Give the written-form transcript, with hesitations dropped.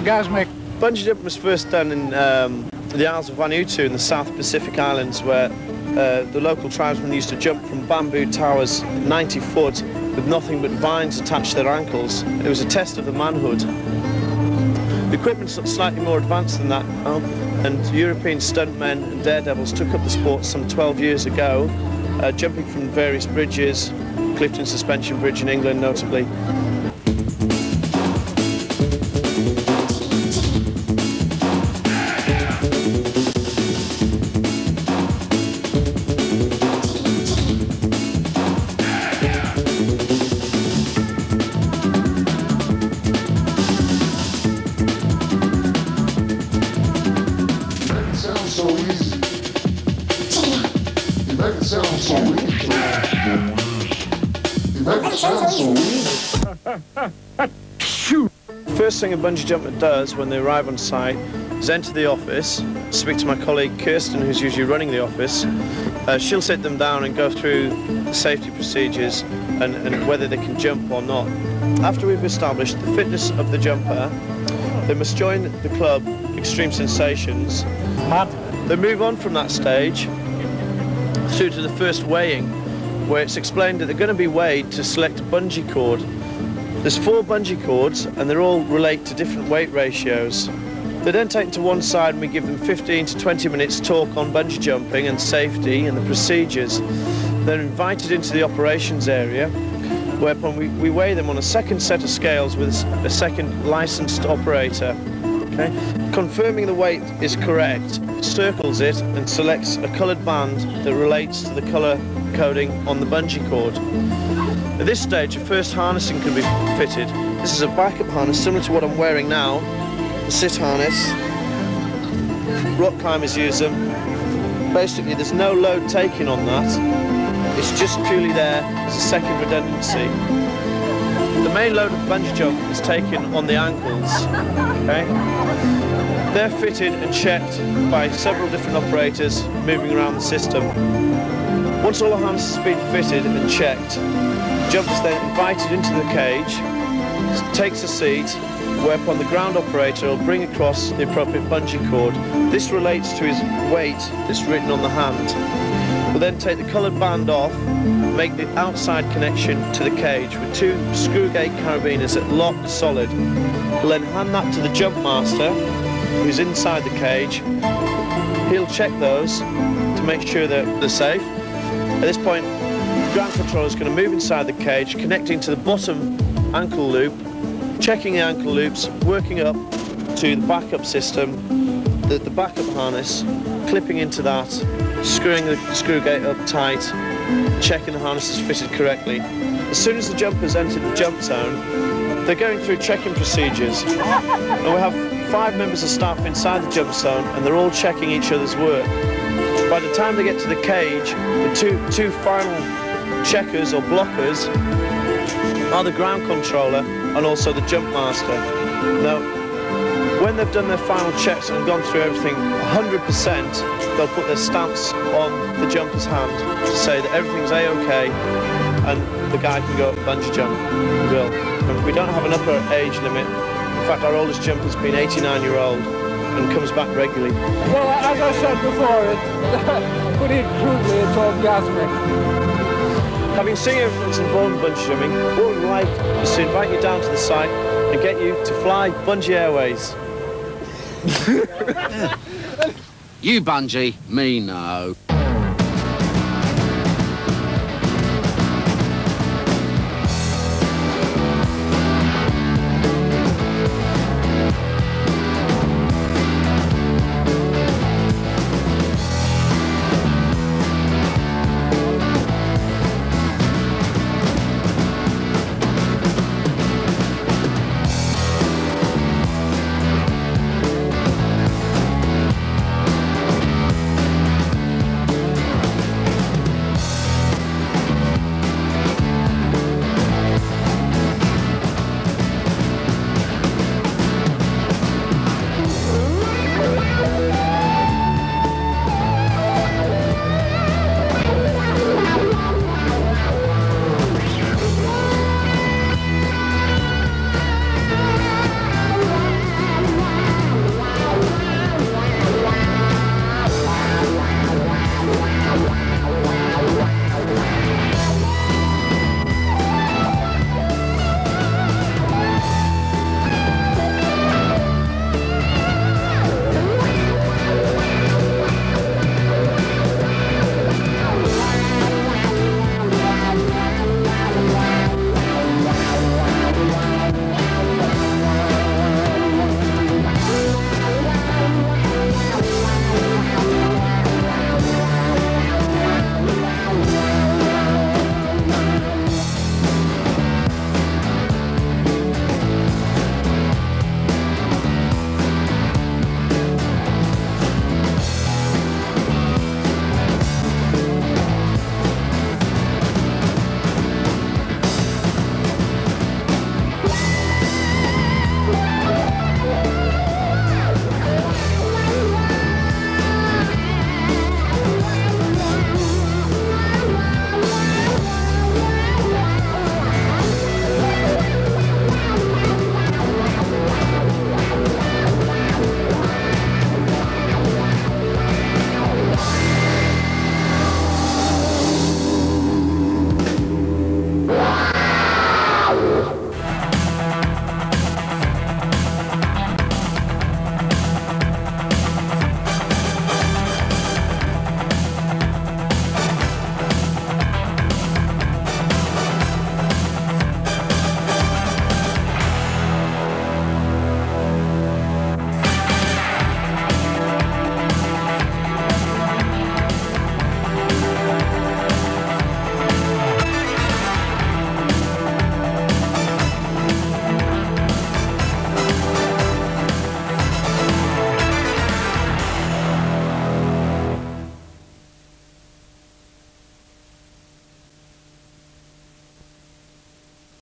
orgasmic. Bungee jumping was first done in the Isles of Vanuatu in the South Pacific Islands, where the local tribesmen used to jump from bamboo towers 90 foot with nothing but vines attached to their ankles. It was a test of the manhood. The equipment's slightly more advanced than that now, and European stuntmen and daredevils took up the sport some 12 years ago, jumping from various bridges, Clifton Suspension Bridge in England notably. So easy. You make it sound so easy. You make it sound so easy. First thing a bungee jumper does when they arrive on site is enter the office, speak to my colleague Kirsten, who's usually running the office. She'll sit them down and go through the safety procedures and whether they can jump or not. After we've established the fitness of the jumper, they must join the club Extreme Sensations. They move on from that stage through to the first weighing, where it's explained that they're going to be weighed to select a bungee cord. There's 4 bungee cords and they're all relate to different weight ratios. They're then taken to one side and we give them 15 to 20 minutes talk on bungee jumping and safety and the procedures. They're invited into the operations area, whereupon we weigh them on a second set of scales with a second licensed operator. Okay. Confirming the weight is correct, circles it and selects a coloured band that relates to the colour coding on the bungee cord. At this stage, the first harnessing can be fitted. This is a backup harness similar to what I'm wearing now, the sit harness. Rock climbers use them. Basically, there's no load taken on that. It's just purely there as a second redundancy. The main load of bungee jump is taken on the ankles. Okay? They're fitted and checked by several different operators moving around the system. Once all the harnesses have been fitted and checked, the jumper is then invited into the cage, takes a seat, whereupon the ground operator will bring across the appropriate bungee cord. This relates to his weight that's written on the hand. We'll then take the coloured band off, make the outside connection to the cage with 2 screw gate carabiners that lock solid. We'll then hand that to the jump master, who's inside the cage. He'll check those to make sure they're safe. At this point, the ground controller is going to move inside the cage, connecting to the bottom ankle loop, checking the ankle loops, working up to the backup system, the backup harness, clipping into that, screwing the screw gate up tight, checking the harness is fitted correctly. As soon as the jumpers enter the jump zone, they're going through checking procedures. And we have 5 members of staff inside the jump zone and they're all checking each other's work. By the time they get to the cage, the two final checkers or blockers are the ground controller and also the jump master. Now, when they've done their final checks and gone through everything 100%, they'll put their stamps on the jumper's hand to say that everything's A-OK and the guy can go bungee jump. We don't have an upper age limit. In fact, our oldest jumper's been 89-year-old and comes back regularly. Well, as I said before, put it crudely, it's orgasmic. Having seen everything that's involved in bungee jumping, what we'd like is to invite you down to the site and get you to fly Bungee Airways. You bungee, me no.